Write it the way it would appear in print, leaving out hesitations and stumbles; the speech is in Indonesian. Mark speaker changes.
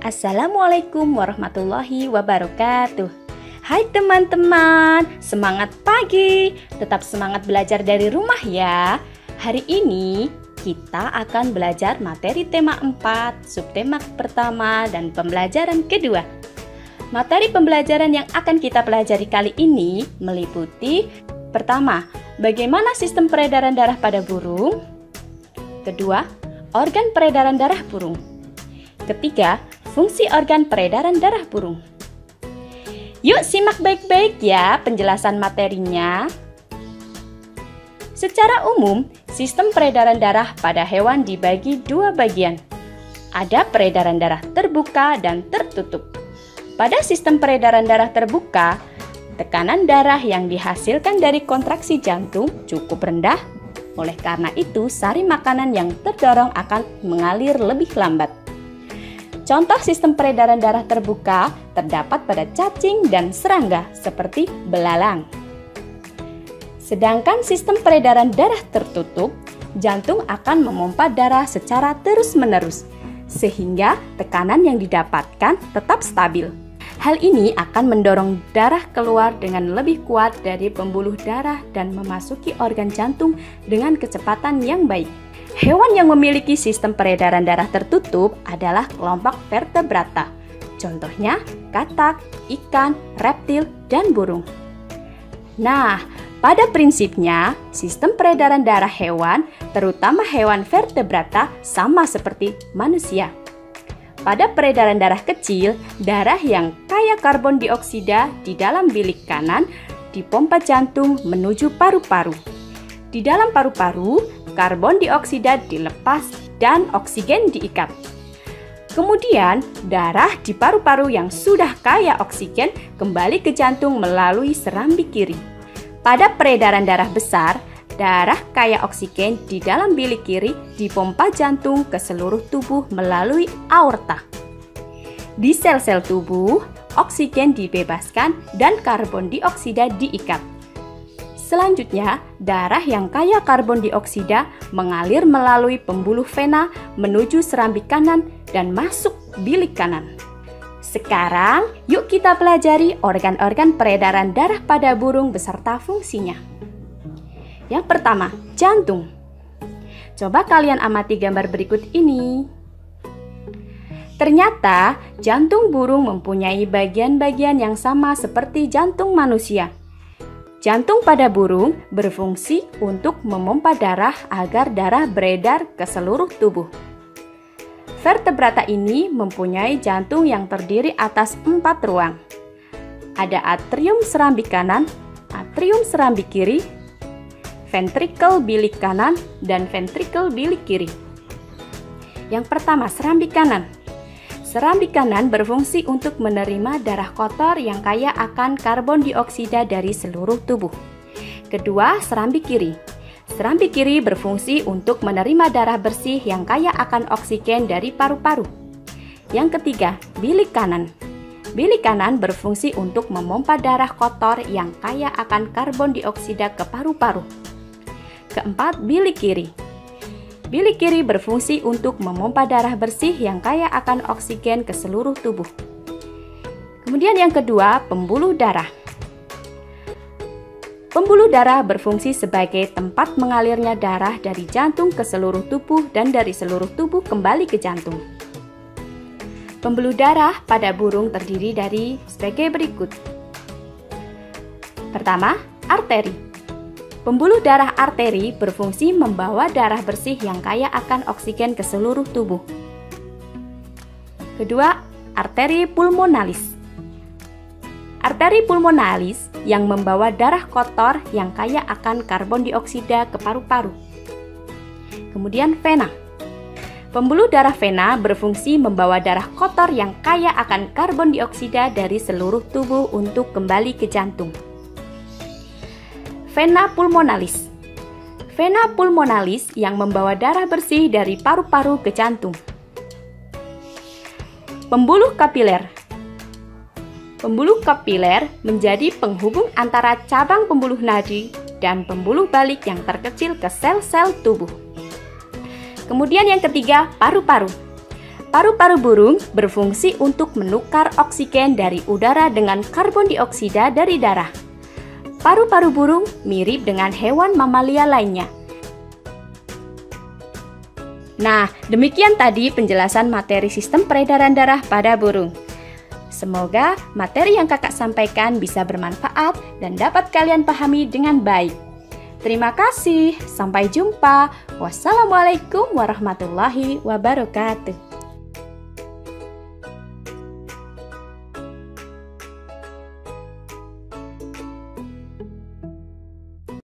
Speaker 1: Assalamualaikum warahmatullahi wabarakatuh. Hai teman-teman, semangat pagi. Tetap semangat belajar dari rumah ya. Hari ini kita akan belajar materi tema 4, subtema pertama dan pembelajaran kedua. Materi pembelajaran yang akan kita pelajari kali ini meliputi: pertama, bagaimana sistem peredaran darah pada burung. Kedua, organ peredaran darah burung. Ketiga, fungsi organ peredaran darah burung. Yuk simak baik-baik ya penjelasan materinya. Secara umum, sistem peredaran darah pada hewan dibagi dua bagian. Ada peredaran darah terbuka dan tertutup. Pada sistem peredaran darah terbuka, tekanan darah yang dihasilkan dari kontraksi jantung cukup rendah. Oleh karena itu, sari makanan yang terdorong akan mengalir lebih lambat. Contoh sistem peredaran darah terbuka terdapat pada cacing dan serangga seperti belalang. Sedangkan sistem peredaran darah tertutup, jantung akan memompa darah secara terus-menerus, sehingga tekanan yang didapatkan tetap stabil. Hal ini akan mendorong darah keluar dengan lebih kuat dari pembuluh darah dan memasuki organ jantung dengan kecepatan yang baik. Hewan yang memiliki sistem peredaran darah tertutup adalah kelompok vertebrata. Contohnya katak, ikan, reptil, dan burung. Nah, pada prinsipnya, sistem peredaran darah hewan, terutama hewan vertebrata, sama seperti manusia. Pada peredaran darah kecil, darah yang kaya karbon dioksida di dalam bilik kanan dipompa jantung menuju paru-paru. Di dalam paru-paru, karbon dioksida dilepas dan oksigen diikat. Kemudian, darah di paru-paru yang sudah kaya oksigen kembali ke jantung melalui serambi kiri. Pada peredaran darah besar, darah kaya oksigen di dalam bilik kiri dipompa jantung ke seluruh tubuh melalui aorta. Di sel-sel tubuh, oksigen dibebaskan dan karbon dioksida diikat. Selanjutnya, darah yang kaya karbon dioksida mengalir melalui pembuluh vena menuju serambi kanan dan masuk bilik kanan. Sekarang, yuk kita pelajari organ-organ peredaran darah pada burung beserta fungsinya. Yang pertama, jantung. Coba kalian amati gambar berikut ini. Ternyata, jantung burung mempunyai bagian-bagian yang sama seperti jantung manusia. Jantung pada burung berfungsi untuk memompa darah agar darah beredar ke seluruh tubuh. Vertebrata ini mempunyai jantung yang terdiri atas 4 ruang. Ada atrium serambi kanan, atrium serambi kiri, ventrikel bilik kanan, dan ventrikel bilik kiri. Yang pertama, serambi kanan. Serambi kanan berfungsi untuk menerima darah kotor yang kaya akan karbon dioksida dari seluruh tubuh. Kedua, serambi kiri. Serambi kiri berfungsi untuk menerima darah bersih yang kaya akan oksigen dari paru-paru. Yang ketiga, bilik kanan. Bilik kanan berfungsi untuk memompa darah kotor yang kaya akan karbon dioksida ke paru-paru. Keempat, bilik kiri. Bilik kiri berfungsi untuk memompa darah bersih yang kaya akan oksigen ke seluruh tubuh. Kemudian yang kedua, pembuluh darah. Pembuluh darah berfungsi sebagai tempat mengalirnya darah dari jantung ke seluruh tubuh dan dari seluruh tubuh kembali ke jantung. Pembuluh darah pada burung terdiri dari sebagai berikut. Pertama, arteri. Pembuluh darah arteri berfungsi membawa darah bersih yang kaya akan oksigen ke seluruh tubuh. Kedua, arteri pulmonalis. Arteri pulmonalis yang membawa darah kotor yang kaya akan karbon dioksida ke paru-paru. Kemudian vena. Pembuluh darah vena berfungsi membawa darah kotor yang kaya akan karbon dioksida dari seluruh tubuh untuk kembali ke jantung. Vena pulmonalis. Vena pulmonalis yang membawa darah bersih dari paru-paru ke jantung. Pembuluh kapiler. Pembuluh kapiler menjadi penghubung antara cabang pembuluh nadi dan pembuluh balik yang terkecil ke sel-sel tubuh. Kemudian yang ketiga, paru-paru. Paru-paru burung berfungsi untuk menukar oksigen dari udara dengan karbon dioksida dari darah. Paru-paru burung mirip dengan hewan mamalia lainnya. Nah, demikian tadi penjelasan materi sistem peredaran darah pada burung. Semoga materi yang kakak sampaikan bisa bermanfaat dan dapat kalian pahami dengan baik. Terima kasih, sampai jumpa. Wassalamualaikum warahmatullahi wabarakatuh.